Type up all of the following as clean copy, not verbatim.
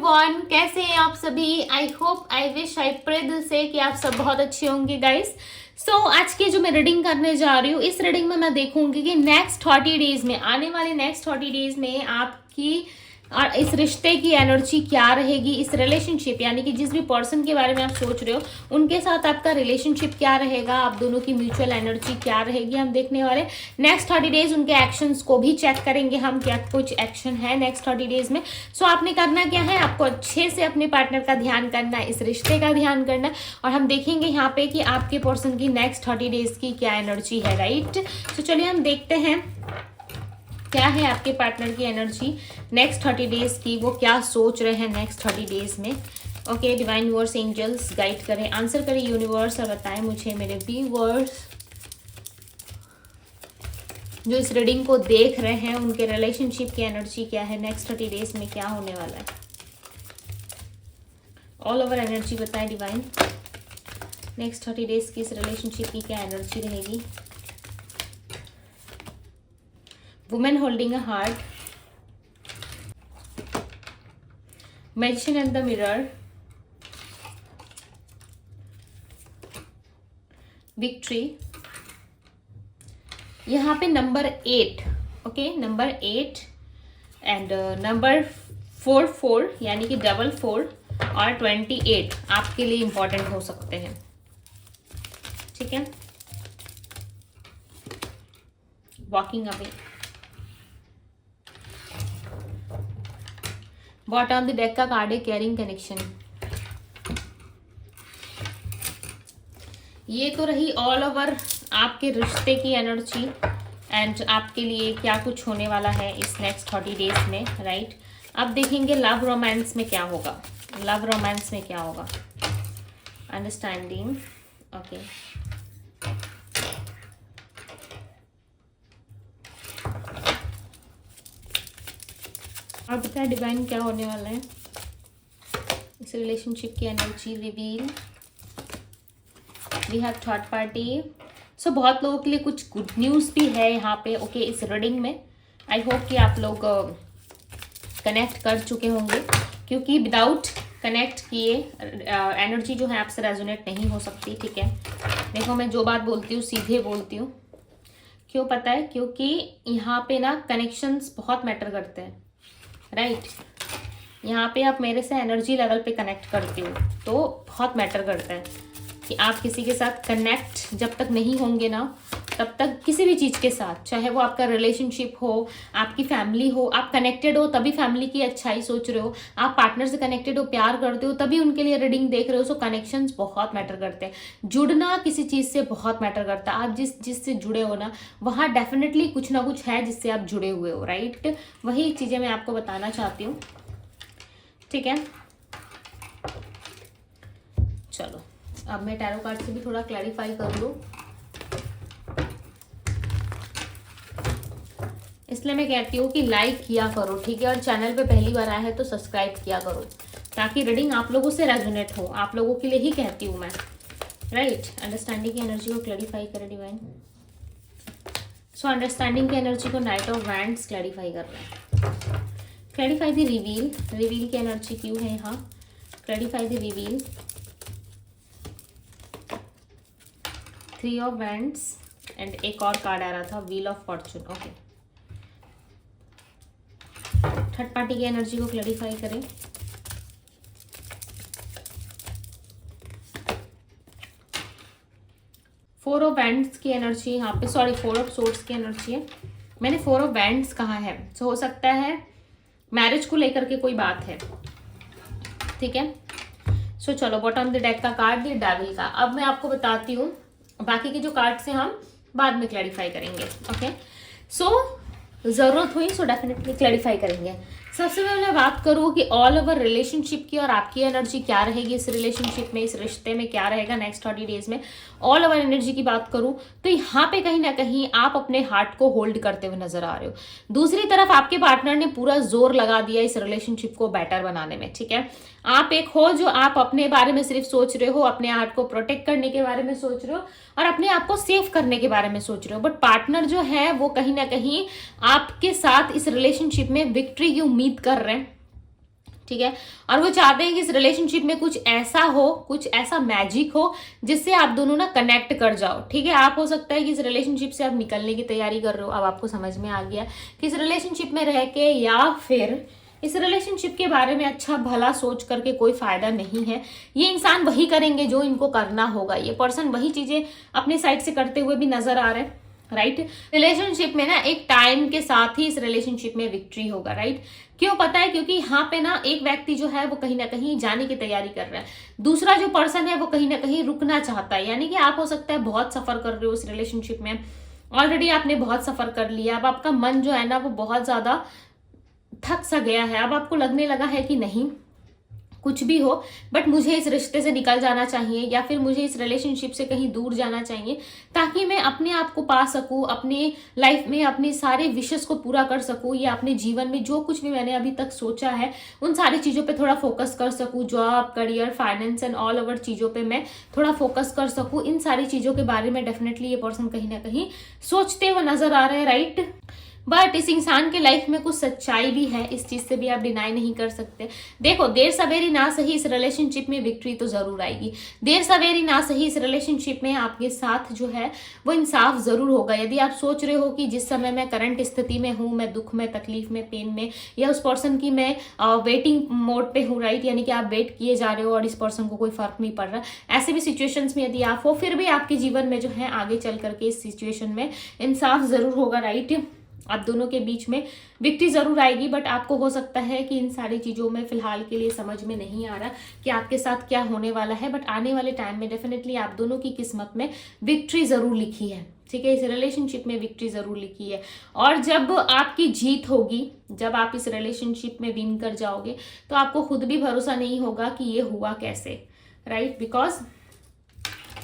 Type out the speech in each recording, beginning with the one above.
Everyone, कैसे हैं आप सभी। I hope, I wish, I pray दिल से कि आप सब बहुत अच्छे होंगे गाइस। सो आज की जो मैं रीडिंग करने जा रही हूँ, इस रीडिंग में मैं देखूंगी कि नेक्स्ट 30 डेज में, आने वाले नेक्स्ट 30 डेज में आपकी और इस रिश्ते की एनर्जी क्या रहेगी, इस रिलेशनशिप यानी कि जिस भी पर्सन के बारे में आप सोच रहे हो उनके साथ आपका रिलेशनशिप क्या रहेगा, आप दोनों की म्यूचुअल एनर्जी क्या रहेगी, हम देखने वाले। नेक्स्ट 30 डेज उनके एक्शंस को भी चेक करेंगे हम, क्या कुछ एक्शन है नेक्स्ट 30 डेज में। सो आपने करना क्या है, आपको अच्छे से अपने पार्टनर का ध्यान करना है, इस रिश्ते का ध्यान करना है, और हम देखेंगे यहाँ पे कि आपके पर्सन की नेक्स्ट 30 डेज की क्या एनर्जी है, राइट। तो चलिए हम देखते हैं क्या है आपके पार्टनर की एनर्जी नेक्स्ट 30 डेज की, वो क्या सोच रहे हैं नेक्स्ट 30 डेज में। Okay, divine universe, angels guide करें, आंसर करें यूनिवर्स, और बताएं मुझे मेरे व्यूअर्स जो इस रीडिंग को देख रहे हैं उनके रिलेशनशिप की एनर्जी क्या है, नेक्स्ट 30 डेज में क्या होने वाला है। ऑल ओवर एनर्जी बताएं डिवाइन, नेक्स्ट 30 डेज की इस रिलेशनशिप की क्या एनर्जी रहेगी। Woman holding a heart, Magician and the Mirror, Victory, यहाँ पे number 8, okay, number 8 and number 4 यानी कि 4 और 28 आपके लिए इंपॉर्टेंट हो सकते हैं, ठीक है। Walking away, bottom of the deck का कार्ड है केयरिंग कनेक्शन। ये तो रही ऑल ओवर आपके रिश्ते की एनर्जी एंड आपके लिए क्या कुछ होने वाला है इस नेक्स्ट 30 डेज में, राइट। अब देखेंगे लव रोमांस में क्या होगा, लव रोमांस में क्या होगा। अंडरस्टैंडिंग, ओके, अब बता डिवाइन क्या होने वाला है इस रिलेशनशिप की energy. Reveal, we have third party. So बहुत लोगों के लिए कुछ गुड न्यूज़ भी है यहाँ पे, ओके, इस रीडिंग में। आई होप कि आप लोग कनेक्ट कर चुके होंगे, क्योंकि विदाउट कनेक्ट किए एनर्जी जो है आपसे रेजोनेट नहीं हो सकती, ठीक है। देखो, मैं जो बात बोलती हूँ सीधे बोलती हूँ, क्यों पता है, क्योंकि यहाँ पे ना कनेक्शंस बहुत मैटर करते हैं, राइट। यहाँ पे आप मेरे से एनर्जी लेवल पे कनेक्ट करते हो तो बहुत मैटर करता है कि आप किसी के साथ कनेक्ट जब तक नहीं होंगे ना, तब तक किसी भी चीज़ के साथ, चाहे वो आपका रिलेशनशिप हो, आपकी फैमिली हो, आप कनेक्टेड हो तभी फैमिली की अच्छाई सोच रहे हो, आप पार्टनर से कनेक्टेड हो, प्यार करते हो तभी उनके लिए रीडिंग देख रहे हो। सो कनेक्शंस बहुत मैटर करते हैं, जुड़ना किसी चीज़ से बहुत मैटर करता है। आप जिससे जुड़े हो ना, वहाँ डेफिनेटली कुछ ना कुछ है जिससे आप जुड़े हुए हो, राइट। वही चीज़ें मैं आपको बताना चाहती हूँ, ठीक है। चलो अब मैं टैरो कार्ड से भी थोड़ा क्लैरिफाई कर लूँ, इसलिए मैं कहती हूँ कि लाइक किया करो, ठीक है, और चैनल पे पहली बार आया है तो सब्सक्राइब किया करो, ताकि रीडिंग आप लोगों से रेजोनेट हो, आप लोगों के लिए ही कहती हूँ मैं, राइट। अंडरस्टैंडिंग की एनर्जी को क्लैरिफाई करें डिवाइन। सो अंडरस्टैंडिंग की एनर्जी को नाइट ऑफ वैंड्स क्लैरिफाई कर रहे हैं। क्लैरिफाई द रिवील, रिवील की एनर्जी क्यों है यहाँ, clarify the reveal. 3 of wands and एक और कार्ड आ रहा था wheel of Fortune, okay. Third party की एनर्जी को क्लैरिफाई करें। फोर ऑफ वैंड्स की एनर्जी यहाँ पे, सॉरी 4 ऑफ सोर्ड्स की एनर्जी है, मैंने 4 ऑफ वैंड्स कहा है। तो हो सकता है मैरिज को लेकर के कोई बात है, ठीक है। सो चलो बॉटम द डेक का कार्ड द डेविल का। अब मैं आपको बताती हूँ, बाकी के जो कार्ड से हम बाद में क्लैरिफाई करेंगे, ओके। सो ज़रूरत हुई सो डेफिनेटली क्लैरिफाई करेंगे। सबसे पहले बात करूँ कि ऑल ओवर रिलेशनशिप की और आपकी एनर्जी क्या रहेगी इस रिलेशनशिप में, इस रिश्ते में क्या रहेगा नेक्स्ट 30 डेज में। ऑल ओवर एनर्जी की बात करूँ तो यहाँ पे कहीं ना कहीं आप अपने हार्ट को होल्ड करते हुए नजर आ रहे हो। दूसरी तरफ आपके पार्टनर ने पूरा जोर लगा दिया इस रिलेशनशिप को बेटर बनाने में, ठीक है। आप एक हो जो आप अपने बारे में सिर्फ सोच रहे हो, अपने हार्ट को प्रोटेक्ट करने के बारे में सोच रहे हो और अपने आप को सेफ करने के बारे में सोच रहे हो, बट पार्टनर जो है वो कहीं ना कहीं आपके साथ इस रिलेशनशिप में विक्ट्री की उम्मीद कर रहे हैं, ठीक है। और वो चाहते हैं कि इस रिलेशनशिप में कुछ ऐसा हो, कुछ ऐसा मैजिक हो जिससे आप दोनों ना कनेक्ट कर जाओ, ठीक है। आप हो सकता है कि इस रिलेशनशिप से आप निकलने की तैयारी कर रहे हो, अब आपको समझ में आ गया कि इस रिलेशनशिप में रह के या फिर इस रिलेशनशिप के बारे में अच्छा भला सोच करके कोई फायदा नहीं है। ये इंसान वही करेंगे जो इनको करना होगा, ये पर्सन वही चीजें अपने साइड से करते हुए भी नजर आ रहे हैं, राइट। रिलेशनशिप में ना एक टाइम के साथ ही इस रिलेशनशिप में विक्ट्री होगा, राइट। क्यों पता है? क्योंकि यहाँ पे ना एक व्यक्ति जो है वो कहीं ना कहीं जाने की तैयारी कर रहा है, दूसरा जो पर्सन है वो कहीं ना कहीं रुकना चाहता है। यानी कि आप हो सकता है बहुत सफर कर रहे हो इस रिलेशनशिप में, ऑलरेडी आपने बहुत सफर कर लिया, अब आपका मन जो है ना वो बहुत ज्यादा थक सा गया है। अब आपको लगने लगा है कि नहीं, कुछ भी हो बट मुझे इस रिश्ते से निकल जाना चाहिए या फिर मुझे इस रिलेशनशिप से कहीं दूर जाना चाहिए ताकि मैं अपने आप को पा सकूं, अपने लाइफ में अपने सारे विशेस को पूरा कर सकूं या अपने जीवन में जो कुछ भी मैंने अभी तक सोचा है उन सारी चीज़ों पे थोड़ा फोकस कर सकूं। Job, career, finance and all over चीज़ों पे मैं थोड़ा फोकस कर सकूं। इन सारी चीज़ों के बारे में डेफिनेटली ये पर्सन कहीं ना कहीं सोचते हुए नजर आ रहे हैं, राइट। बट इस इंसान के लाइफ में कुछ सच्चाई भी है, इस चीज से भी आप डिनाई नहीं कर सकते। देखो, देर सवेरी ना सही इस रिलेशनशिप में विक्ट्री तो जरूर आएगी, देर सवेरी ना सही इस रिलेशनशिप में आपके साथ जो है वो इंसाफ जरूर होगा। यदि आप सोच रहे हो कि जिस समय मैं करंट स्थिति में हूँ, मैं दुख में, तकलीफ में, पेन में, या उस पर्सन की मैं वेटिंग मोड पे हूँ, राइट, यानी कि आप वेट किए जा रहे हो और इस पर्सन को कोई फर्क नहीं पड़ रहा, ऐसे भी सिचुएशंस में यदि आप हो, फिर भी आपके जीवन में जो है आगे चल करके इस सिचुएशन में इंसाफ जरूर होगा, राइट। आप दोनों के बीच में विक्ट्री जरूर आएगी, बट आपको हो सकता है कि इन सारी चीजों में फिलहाल के लिए समझ में नहीं आ रहा कि आपके साथ क्या होने वाला है, बट आने वाले टाइम में डेफिनेटली आप दोनों की किस्मत में विक्ट्री जरूर लिखी है, ठीक है। इस रिलेशनशिप में विक्ट्री जरूर लिखी है। और जब आपकी जीत होगी, जब आप इस रिलेशनशिप में विन कर जाओगे, तो आपको खुद भी भरोसा नहीं होगा कि ये हुआ कैसे, राइट। बिकॉज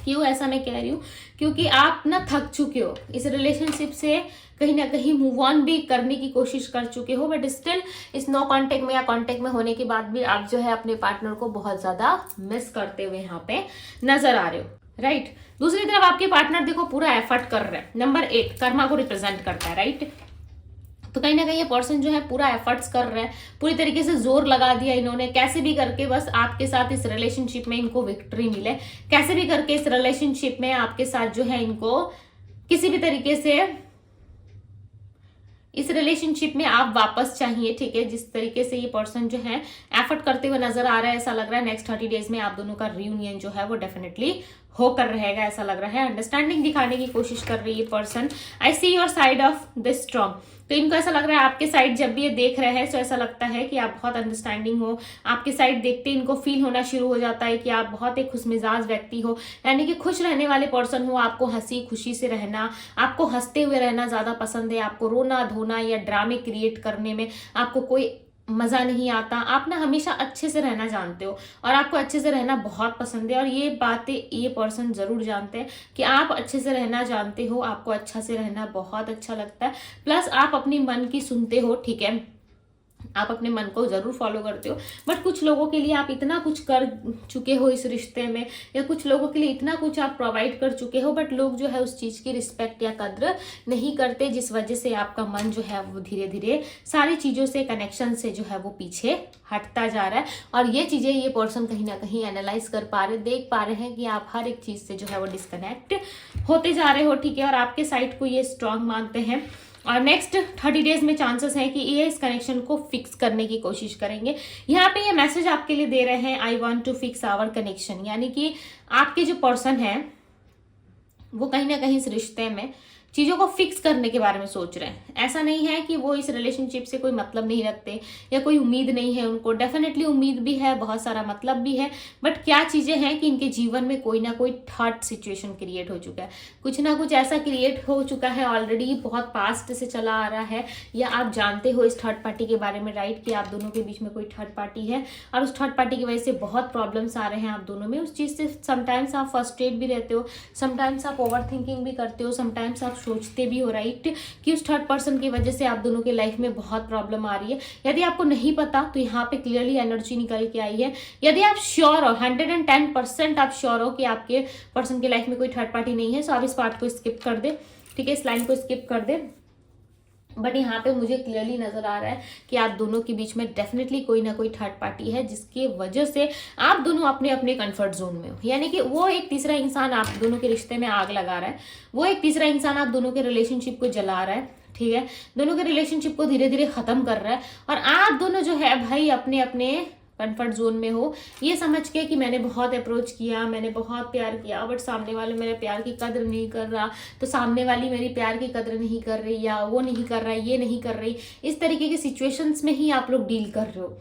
क्यों ऐसा मैं कह रही हूँ, क्योंकि आप ना थक चुके हो इस रिलेशनशिप से, कहीं ना कहीं मूव ऑन भी करने की कोशिश कर चुके हो, बट स्टिल इस नो कांटेक्ट में या कांटेक्ट में होने के बाद भी आप जो है अपने पार्टनर को बहुत ज्यादा मिस करते हुए यहाँ पे नजर आ रहे हो, राइट। दूसरी तरफ आपके पार्टनर देखो पूरा एफर्ट कर रहे हैं। नंबर 8 कर्मा को रिप्रेजेंट करता है, राइट। तो कहीं ना कहीं ये पर्सन जो है पूरा एफर्ट्स कर रहा है, पूरी तरीके से जोर लगा दिया इन्होंने, कैसे भी करके बस आपके साथ इस रिलेशनशिप में इनको विक्ट्री मिले, कैसे भी करके इस रिलेशनशिप में आपके साथ जो है इनको किसी भी तरीके से इस रिलेशनशिप में आप वापस चाहिए, ठीक है। जिस तरीके से ये पर्सन जो है एफर्ट करते हुए नजर आ रहा है, ऐसा लग रहा है नेक्स्ट 30 डेज में आप दोनों का रियूनियन जो है वो डेफिनेटली होकर रहेगा, ऐसा लग रहा है। अंडरस्टैंडिंग दिखाने की कोशिश कर रही है person. I see your side of this strong. तो इनको ऐसा लग रहा है आपके साइड जब भी ये देख रहे हैं तो ऐसा लगता है कि आप बहुत अंडरस्टैंडिंग हो। आपके साइड देखते ही इनको फील होना शुरू हो जाता है कि आप बहुत एक खुशमिजाज व्यक्ति हो, यानी कि खुश रहने वाले पर्सन हो। आपको हंसी खुशी से रहना, आपको हंसते हुए रहना ज्यादा पसंद है। आपको रोना धोना या ड्रामे क्रिएट करने में आपको कोई मजा नहीं आता। आप ना हमेशा अच्छे से रहना जानते हो और आपको अच्छे से रहना बहुत पसंद है। और ये बातें ये पर्सन जरूर जानते हैं कि आप अच्छे से रहना जानते हो, आपको अच्छा से रहना बहुत अच्छा लगता है। प्लस आप अपनी मन की सुनते हो, ठीक है, आप अपने मन को जरूर फॉलो करते हो। बट कुछ लोगों के लिए आप इतना कुछ कर चुके हो इस रिश्ते में, या कुछ लोगों के लिए इतना कुछ आप प्रोवाइड कर चुके हो, बट लोग जो है उस चीज की रिस्पेक्ट या कद्र नहीं करते, जिस वजह से आपका मन जो है वो धीरे धीरे सारी चीजों से, कनेक्शन से जो है वो पीछे हटता जा रहा है। और ये चीजें ये पर्सन कहीं ना कहीं एनालाइज कर पा रहे, देख पा रहे हैं कि आप हर एक चीज से जो है वो डिस्कनेक्ट होते जा रहे हो, ठीक है। और आपके साइड को ये स्ट्रांग मानते हैं और नेक्स्ट 30 डेज में चांसेस है कि ये इस कनेक्शन को फिक्स करने की कोशिश करेंगे। यहाँ पे ये मैसेज आपके लिए दे रहे हैं, I want to fix our connection, यानी कि आपके जो पर्सन है वो कहीं ना कहीं इस रिश्ते में चीज़ों को फिक्स करने के बारे में सोच रहे हैं। ऐसा नहीं है कि वो इस रिलेशनशिप से कोई मतलब नहीं रखते या कोई उम्मीद नहीं है उनको, डेफिनेटली उम्मीद भी है, बहुत सारा मतलब भी है। बट क्या चीज़ें हैं कि इनके जीवन में कोई ना कोई थर्ड सिचुएशन क्रिएट हो चुका है, कुछ ना कुछ ऐसा क्रिएट हो चुका है ऑलरेडी, बहुत पास्ट से चला आ रहा है, या आप जानते हो इस थर्ड पार्टी के बारे में, राइट, कि आप दोनों के बीच में कोई थर्ड पार्टी है और उस थर्ड पार्टी की वजह से बहुत प्रॉब्लम्स आ रहे हैं आप दोनों में। उस चीज़ से समटाइम्स आप फ्रस्ट्रेट भी रहते हो, समटाइम्स आप ओवर थिंकिंग भी करते हो, समटाइम्स आप सोचते भी हो, राइट, कि उस थर्ड पर्सन की वजह से आप दोनों के लाइफ में बहुत प्रॉब्लम आ रही है। यदि आपको नहीं पता तो यहाँ पे क्लियरली एनर्जी निकल के आई है। यदि आप श्योर हो, 110% आप श्योर हो कि आपके पर्सन की लाइफ में कोई थर्ड पार्टी नहीं है, तो आप इस पार्ट को स्किप कर दे, ठीक है, इस लाइन को स्किप कर दे। बट यहाँ पे मुझे क्लियरली नजर आ रहा है कि आप दोनों के बीच में डेफिनेटली कोई ना कोई थर्ड पार्टी है, जिसकी वजह से आप दोनों अपने अपने कंफर्ट जोन में हो। यानी कि वो एक तीसरा इंसान आप दोनों के रिश्ते में आग लगा रहा है, वो एक तीसरा इंसान आप दोनों के रिलेशनशिप को जला रहा है, ठीक है, दोनों के रिलेशनशिप को धीरे धीरे खत्म कर रहा है। और आप दोनों जो है भाई अपने अपने कंफर्ट जोन में हो, ये समझ के कि मैंने बहुत अप्रोच किया, मैंने बहुत प्यार किया, बट सामने वाले मेरे प्यार की कदर नहीं कर रहा, तो सामने वाली मेरी प्यार की कदर नहीं कर रही, या वो नहीं कर रहा है, ये नहीं कर रही। इस तरीके की सिचुएशंस में ही आप लोग डील कर रहे हो,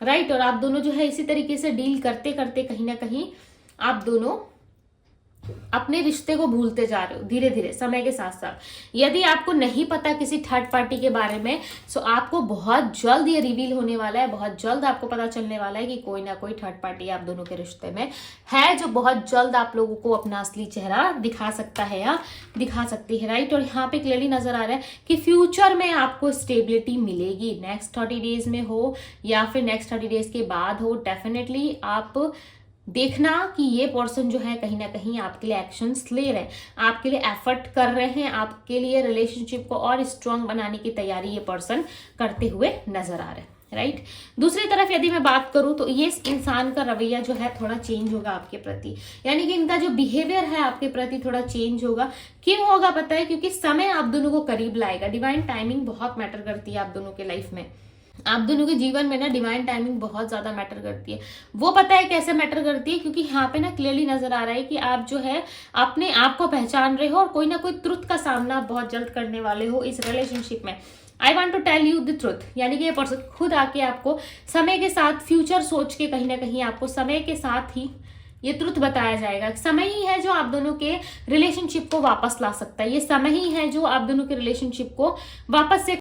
राइट। और आप दोनों जो है इसी तरीके से डील करते करते कहीं ना कहीं आप दोनों अपने रिश्ते को भूलते जा रहे हो धीरे धीरे समय के साथ साथ। यदि आपको नहीं पता किसी थर्ड पार्टी के बारे में, सो आपको बहुत जल्द ये रिवील होने वाला है, बहुत जल्द आपको पता चलने वाला है कि कोई ना कोई थर्ड पार्टी आप दोनों के रिश्ते में है, जो बहुत जल्द आप लोगों को अपना असली चेहरा दिखा सकता है या दिखा सकती है, राइट। और यहाँ पे क्लियरली नजर आ रहा है कि फ्यूचर में आपको स्टेबिलिटी मिलेगी, नेक्स्ट 30 डेज में हो या फिर नेक्स्ट 30 डेज के बाद हो। डेफिनेटली आप देखना कि ये पर्सन जो है कहीं ना कहीं आपके लिए एक्शंस ले रहे हैं, आपके लिए एफर्ट कर रहे हैं, आपके लिए रिलेशनशिप को और स्ट्रांग बनाने की तैयारी ये पर्सन करते हुए नजर आ रहे हैं, राइट। दूसरी तरफ यदि मैं बात करूं तो ये इंसान का रवैया जो है थोड़ा चेंज होगा आपके प्रति, यानी कि इनका जो बिहेवियर है आपके प्रति थोड़ा चेंज होगा। क्यों होगा पता है? क्योंकि समय आप दोनों को करीब लाएगा। डिवाइन टाइमिंग बहुत मैटर करती है आप दोनों के लाइफ में, आप दोनों के जीवन में ना डिवाइन टाइमिंग बहुत ज्यादा मैटर करती है। वो पता है कैसे मैटर करती है, क्योंकि यहाँ पे ना क्लियरली नजर आ रहा है कि आप जो है अपने आप को पहचान रहे हो और कोई ना कोई ट्रुथ का सामना बहुत जल्द करने वाले हो इस रिलेशनशिप में। I want to tell you the truth, यानी कि ये पर्सन खुद आके आपको समय के साथ फ्यूचर सोच के कहीं ना कहीं आपको समय के साथ ही ये ट्रुथ बताया जाएगा। समय ही है जो आप दोनों के रिलेशनशिप को वापस ला सकता है, ये समय ही है जो आप दोनों के रिलेशनशिप को वापस से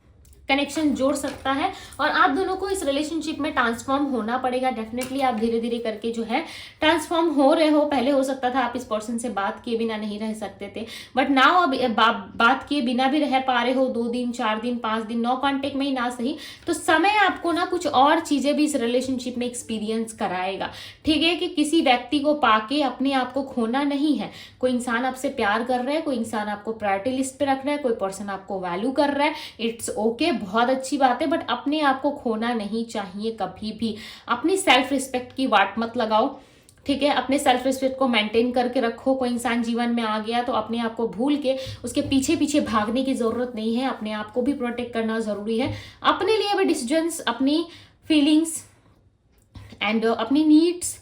कनेक्शन जोड़ सकता है। और आप दोनों को इस रिलेशनशिप में ट्रांसफॉर्म होना पड़ेगा। डेफिनेटली आप धीरे धीरे करके जो है ट्रांसफॉर्म हो रहे हो। पहले हो सकता था आप इस पर्सन से बात किए बिना नहीं रह सकते थे, बट नाउ अब बात किए बिना भी रह पा रहे हो, 2 दिन 4 दिन 5 दिन नो कांटेक्ट में ही ना सही, तो समय आपको ना कुछ और चीजें भी इस रिलेशनशिप में एक्सपीरियंस कराएगा, ठीक है। कि किसी व्यक्ति को पाके अपने आप को खोना नहीं है। कोई इंसान आपसे प्यार कर रहा है, कोई इंसान आपको प्रायोरिटी लिस्ट पे रख रहा है, कोई पर्सन आपको वैल्यू कर रहा है, इट्स ओके, बहुत अच्छी बात है, बट अपने आप को खोना नहीं चाहिए कभी भी। अपनी सेल्फ रिस्पेक्ट की वाट मत लगाओ, ठीक है। अपने सेल्फ रिस्पेक्ट को मेंटेन करके रखो। कोई इंसान जीवन में आ गया तो अपने आप को भूल के उसके पीछे पीछे भागने की जरूरत नहीं है। अपने आप को भी प्रोटेक्ट करना जरूरी है। अपने लिए भी डिसीजंस, अपनी फीलिंग्स एंड अपनी नीड्स,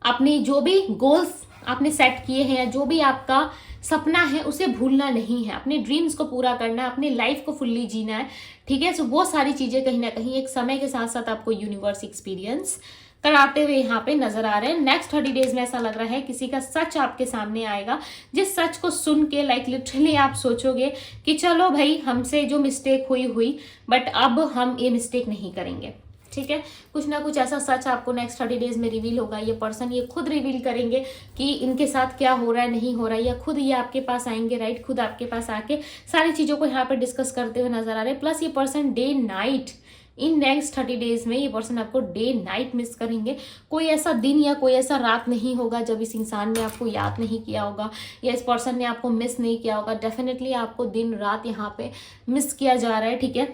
अपनी जो भी गोल्स आपने सेट किए हैं, जो भी आपका सपना है, उसे भूलना नहीं है। अपने ड्रीम्स को पूरा करना है, अपनी लाइफ को फुल्ली जीना है, ठीक है। सो वो सारी चीजें कहीं ना कहीं एक समय के साथ साथ आपको यूनिवर्स एक्सपीरियंस कराते हुए यहाँ पे नजर आ रहे हैं। नेक्स्ट 30 डेज में ऐसा लग रहा है किसी का सच आपके सामने आएगा, जिस सच को सुन के लिटरली आप सोचोगे कि चलो भाई हमसे जो मिस्टेक हुई, बट अब हम ये मिस्टेक नहीं करेंगे, ठीक है। कुछ ना कुछ ऐसा सच आपको नेक्स्ट 30 डेज में रिवील होगा। ये पर्सन ये खुद रिवील करेंगे कि इनके साथ क्या हो रहा है, नहीं हो रहा है, या खुद ये आपके पास आएंगे, राइट। खुद आपके पास आके सारी चीजों को यहाँ पे डिस्कस करते हुए नजर आ रहे हैं। प्लस ये person day night in next 30 days में ये पर्सन आपको डे नाइट मिस करेंगे। कोई ऐसा दिन या कोई ऐसा रात नहीं होगा जब इस इंसान ने आपको याद नहीं किया होगा या इस पर्सन ने आपको मिस नहीं किया होगा। डेफिनेटली आपको दिन रात यहाँ पे मिस किया जा रहा है, ठीक है।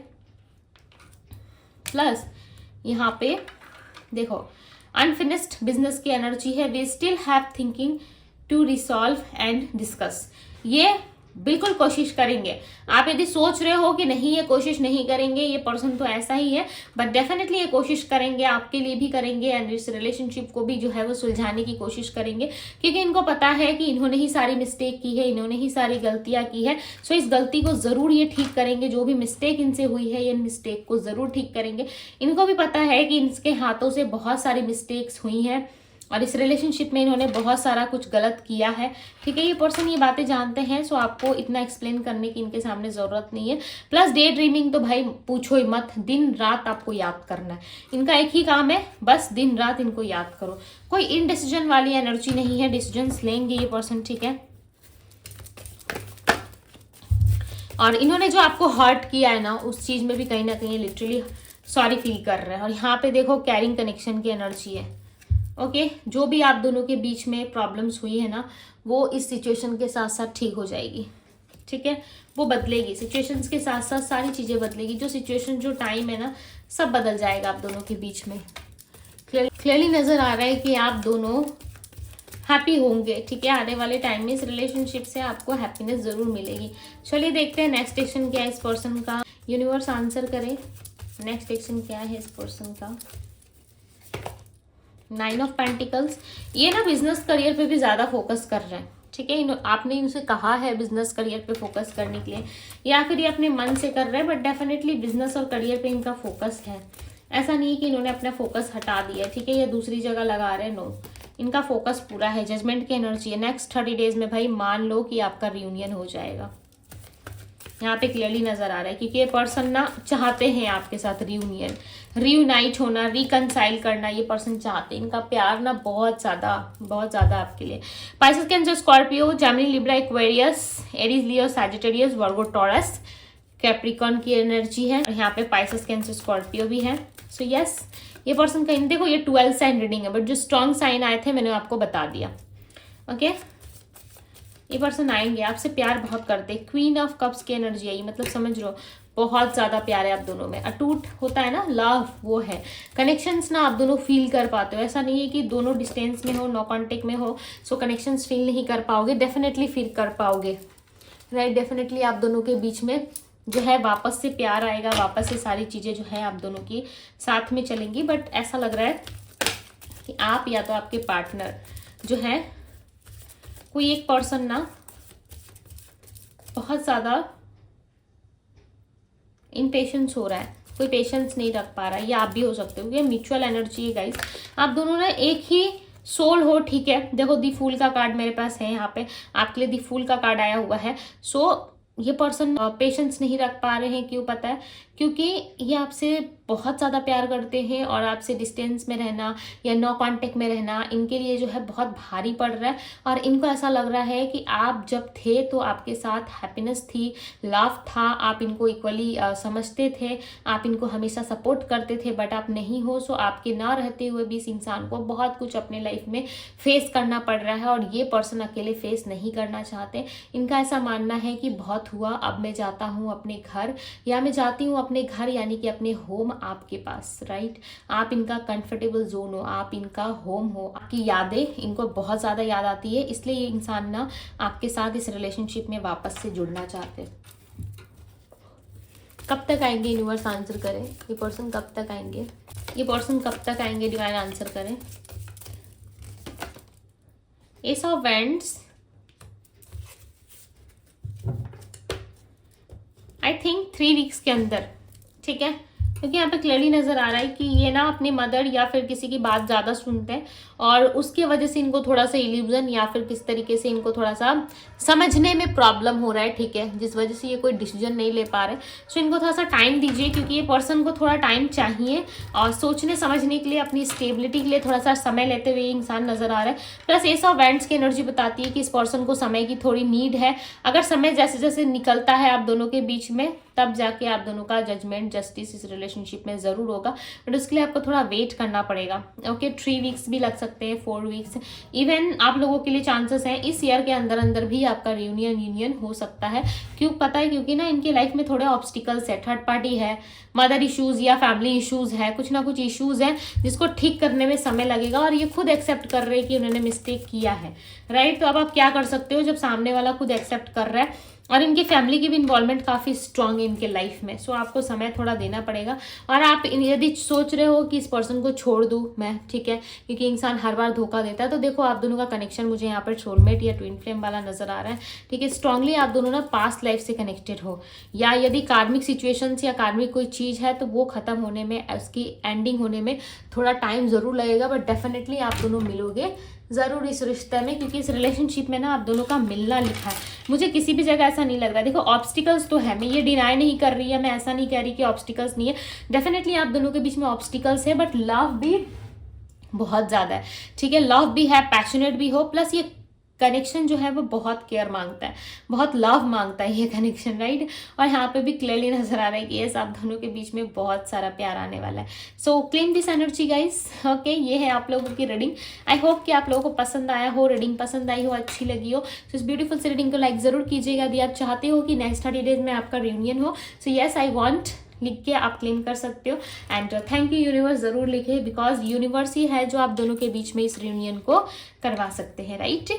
प्लस यहाँ पे देखो अनफिनिश्ड बिजनेस की एनर्जी है। We still have thinking to resolve and discuss. ये बिल्कुल कोशिश करेंगे। आप यदि सोच रहे हो कि नहीं ये कोशिश नहीं करेंगे, ये पर्सन तो ऐसा ही है, बट डेफिनेटली ये कोशिश करेंगे, आपके लिए भी करेंगे एंड इस रिलेशनशिप को भी जो है वो सुलझाने की कोशिश करेंगे, क्योंकि इनको पता है कि इन्होंने ही सारी मिस्टेक की है, इन्होंने ही सारी गलतियां की है। सो इस गलती को जरूर ये ठीक करेंगे। जो भी मिस्टेक इनसे हुई है, ये मिस्टेक को जरूर ठीक करेंगे। इनको भी पता है कि इनके हाथों से बहुत सारी मिस्टेक्स हुई हैं और इस रिलेशनशिप में इन्होंने बहुत सारा कुछ गलत किया है, ठीक है। ये पर्सन ये बातें जानते हैं, सो आपको इतना एक्सप्लेन करने की इनके सामने जरूरत नहीं है। प्लस डे ड्रीमिंग तो भाई पूछो ही मत, दिन रात आपको याद करना है। इनका एक ही काम है, बस दिन रात इनको याद करो। कोई इनडिसीजन वाली एनर्जी नहीं है, डिसीजंस लेंगे ये पर्सन, ठीक है। और इन्होंने जो आपको हर्ट किया है ना, उस चीज में भी कहीं ना कहीं लिटरली सॉरी फील कर रहे हैं। और यहाँ पे देखो कैरिंग कनेक्शन की एनर्जी है, ओके। जो भी आप दोनों के बीच में प्रॉब्लम्स हुई है ना, वो इस सिचुएशन के साथ साथ ठीक हो जाएगी, ठीक है, वो बदलेगी, सिचुएशंस के साथ साथ सारी चीज़ें बदलेगी, जो सिचुएशन जो टाइम है ना सब बदल जाएगा आप दोनों के बीच में। क्लियरली नज़र आ रहा है कि आप दोनों हैप्पी होंगे, ठीक है, आने वाले टाइम में इस रिलेशनशिप से आपको हैप्पीनेस ज़रूर मिलेगी। चलिए देखते हैं नेक्स्ट एक्शन क्या है इस पर्सन का, यूनिवर्स आंसर करे, नेक्स्ट एक्शन क्या है इस पर्सन का। 9 ऑफ पेंटिकल्स, ये ना बिजनेस करियर पे भी ज़्यादा फोकस कर रहे हैं, ठीक है, आपने इनसे कहा है बिजनेस करियर पे फोकस करने के लिए, या फिर ये अपने मन से कर रहे हैं, बट डेफिनेटली बिजनेस और करियर पे इनका फोकस है। ऐसा नहीं है कि इन्होंने अपना फोकस हटा दिया, ठीक है, या दूसरी जगह लगा रहे हैं, नो, इनका फोकस पूरा है, जजमेंट की एनर्जी है। नेक्स्ट 30 डेज में भाई मान लो कि आपका रियूनियन हो जाएगा, यहाँ पे क्लियरली नजर आ रहा है, क्योंकि ये पर्सन ना चाहते हैं आपके साथ रियूनियन, रियूनाइट होना, रिकनसाइल करना, ये पर्सन चाहते हैं, इनका प्यार ना बहुत ज़्यादा आपके लिए। Pisces, Cancer, Scorpio, Gemini, Libra, Aquarius, Aries, Leo, Sagittarius, Virgo, Taurus, Capricorn की एनर्जी है, और यहाँ पे पाइसेस, कैंसर, स्कॉर्पियो भी है। सो यस, ये पर्सन का देखो ये 12 साइन रीडिंग है, बट जो स्ट्रॉन्ग साइन आए थे मैंने आपको बता दिया। ओके, ये पर्सन आएंगे, आपसे प्यार बहुत करते हैं, क्वीन ऑफ कप्स की एनर्जी आई, मतलब समझ लो बहुत ज़्यादा प्यार है आप दोनों में, अटूट होता है ना लव, वो है कनेक्शंस ना आप दोनों फील कर पाते हो। ऐसा नहीं है कि दोनों डिस्टेंस में हो, नो कॉन्टेक्ट में हो, सो कनेक्शंस फील नहीं कर पाओगे, डेफिनेटली फील कर पाओगे, राइट। डेफिनेटली आप दोनों के बीच में जो है वापस से प्यार आएगा, वापस से सारी चीज़ें जो है आप दोनों की साथ में चलेंगी। बट ऐसा लग रहा है कि आप या तो आपके पार्टनर जो है, कोई एक पर्सन ना बहुत ज़्यादा इम्पेशेंस हो रहा है, कोई पेशेंस नहीं रख पा रहा है, या आप भी हो सकते हो, ये म्यूचुअल एनर्जी है गाइस, आप दोनों ना एक ही सोल हो, ठीक है। देखो दी फूल का कार्ड मेरे पास है, यहाँ पे आपके लिए दी फूल का कार्ड आया हुआ है। सो ये पर्सन पेशेंस नहीं रख पा रहे हैं, क्यों पता है, क्योंकि ये आपसे बहुत ज़्यादा प्यार करते हैं, और आपसे डिस्टेंस में रहना या नो कांटेक्ट में रहना इनके लिए जो है बहुत भारी पड़ रहा है। और इनको ऐसा लग रहा है कि आप जब थे तो आपके साथ हैप्पीनेस थी, लव था, आप इनको इक्वली समझते थे, आप इनको हमेशा सपोर्ट करते थे, बट आप नहीं हो। सो आपके ना रहते हुए भी इस इंसान को बहुत कुछ अपने लाइफ में फेस करना पड़ रहा है, और ये पर्सन अकेले फेस नहीं करना चाहते। इनका ऐसा मानना है कि बहुत हुआ, अब मैं जाता हूँ अपने घर, या मैं जाती हूँ अपने घर, यानी कि अपने होम आपके पास, राइट। आप इनका कंफर्टेबल जोन हो, आप इनका होम हो, आपकी यादें इनको बहुत ज़्यादा याद आती है, इसलिए ये इंसान ना आपके साथ इस रिलेशनशिप में वापस से जुड़ना चाहते हैं। कब तक आएंगे, यूनिवर्स आंसर करें, ये पर्सन कब तक आएंगे, ये पर्सन कब तक आएंगे, डिवाइन आंसर करें। S of wands, I think 3 weeks के अंदर, ठीक है, क्योंकि यहाँ पे क्लियरली नज़र आ रहा है कि ये ना अपनी मदर या फिर किसी की बात ज़्यादा सुनते हैं, और उसकी वजह से इनको थोड़ा सा इल्यूजन या फिर किस तरीके से इनको थोड़ा सा समझने में प्रॉब्लम हो रहा है, ठीक है, जिस वजह से ये कोई डिसीजन नहीं ले पा रहे। सो इनको थोड़ा सा टाइम दीजिए, क्योंकि ये पर्सन को थोड़ा टाइम चाहिए, और सोचने समझने के लिए, अपनी स्टेबिलिटी के लिए थोड़ा सा समय लेते हुए इंसान नज़र आ रहा है। प्लस एस ऑफ वैंड्स की एनर्जी बताती है कि इस पर्सन को समय की थोड़ी नीड है। अगर समय जैसे जैसे निकलता है आप दोनों के बीच में, तब जाके आप दोनों का जजमेंट, जस्टिस इस रिलेशनशिप में ज़रूर होगा, बट उसके लिए आपको थोड़ा वेट करना पड़ेगा। ओके, 3 वीक्स भी लग सकते हैं, 4 वीक्स, इवन आप लोगों के लिए चांसेस हैं इस ईयर के अंदर अंदर भी आपका यूनियन हो सकता है। क्यों पता है, क्योंकि ना इनकी लाइफ में थोड़े ऑब्स्टिकल्स है, थर्ड पार्टी है, मदर इश्यूज़ या फैमिली इश्यूज़ है, कुछ ना कुछ इश्यूज़ हैं जिसको ठीक करने में समय लगेगा, और ये खुद एक्सेप्ट कर रहे हैं कि उन्होंने मिस्टेक किया है, राइट। तो अब आप क्या कर सकते हो, जब सामने वाला खुद एक्सेप्ट कर रहा है, और इनकी फैमिली की भी इन्वॉल्वमेंट काफ़ी स्ट्रांग है इनके लाइफ में, सो आपको समय थोड़ा देना पड़ेगा। और आप यदि सोच रहे हो कि इस पर्सन को छोड़ दूँ मैं, ठीक है, क्योंकि इंसान हर बार धोखा देता है, तो देखो आप दोनों का कनेक्शन मुझे यहाँ पर सोलमेट या ट्विन फ्लेम वाला नजर आ रहा है, ठीक है। स्ट्रांगली आप दोनों ना पास्ट लाइफ से कनेक्टेड हो, या यदि कार्मिक सिचुएशंस या कार्मिक कोई चीज़ है तो वो खत्म होने में, उसकी एंडिंग होने में थोड़ा टाइम ज़रूर लगेगा, बट डेफिनेटली आप दोनों मिलोगे ज़रूर इस रिश्ते में, क्योंकि इस रिलेशनशिप में ना आप दोनों का मिलना लिखा है। मुझे किसी भी जगह ऐसा नहीं लग रहा है। देखो ऑब्स्टिकल्स तो है, मैं ये डिनाई नहीं कर रही है, मैं ऐसा नहीं कह रही कि ऑब्स्टिकल्स नहीं है, डेफिनेटली आप दोनों के बीच में ऑब्स्टिकल्स है, बट लव भी बहुत ज़्यादा है, ठीक है, लव भी है, पैशनेट भी हो, प्लस ये कनेक्शन जो है वो बहुत केयर मांगता है, बहुत लव मांगता है ये कनेक्शन, राइट। और यहाँ पे भी क्लियरली नजर आ रहा है कि यस, आप दोनों के बीच में बहुत सारा प्यार आने वाला है। सो claim this energy guys. Okay, ये है आप लोगों की रीडिंग। आई होप कि आप लोगों को पसंद आया हो, रीडिंग पसंद आई हो, अच्छी लगी हो। सो इस ब्यूटीफुल से रीडिंग को लाइक जरूर कीजिएगा यदि आप चाहते हो कि नेक्स्ट 30 डेज में आपका रियूनियन हो। सो यस, आई वॉन्ट लिख के आप क्लेम कर सकते हो। एंड थैंक यू यूनिवर्स जरूर लिखे, बिकॉज यूनिवर्स ही है जो आप दोनों के बीच में इस रियूनियन को करवा सकते हैं, राइट।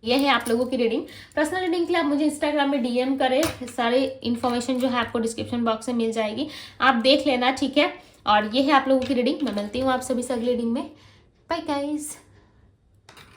ये है आप लोगों की रीडिंग। पर्सनल रीडिंग के लिए आप मुझे इंस्टाग्राम में डीएम करें, सारे इन्फॉर्मेशन जो है आपको डिस्क्रिप्शन बॉक्स में मिल जाएगी, आप देख लेना, ठीक है। और ये है आप लोगों की रीडिंग। मैं मिलती हूँ आप सभी से अगली रीडिंग में। Bye guys.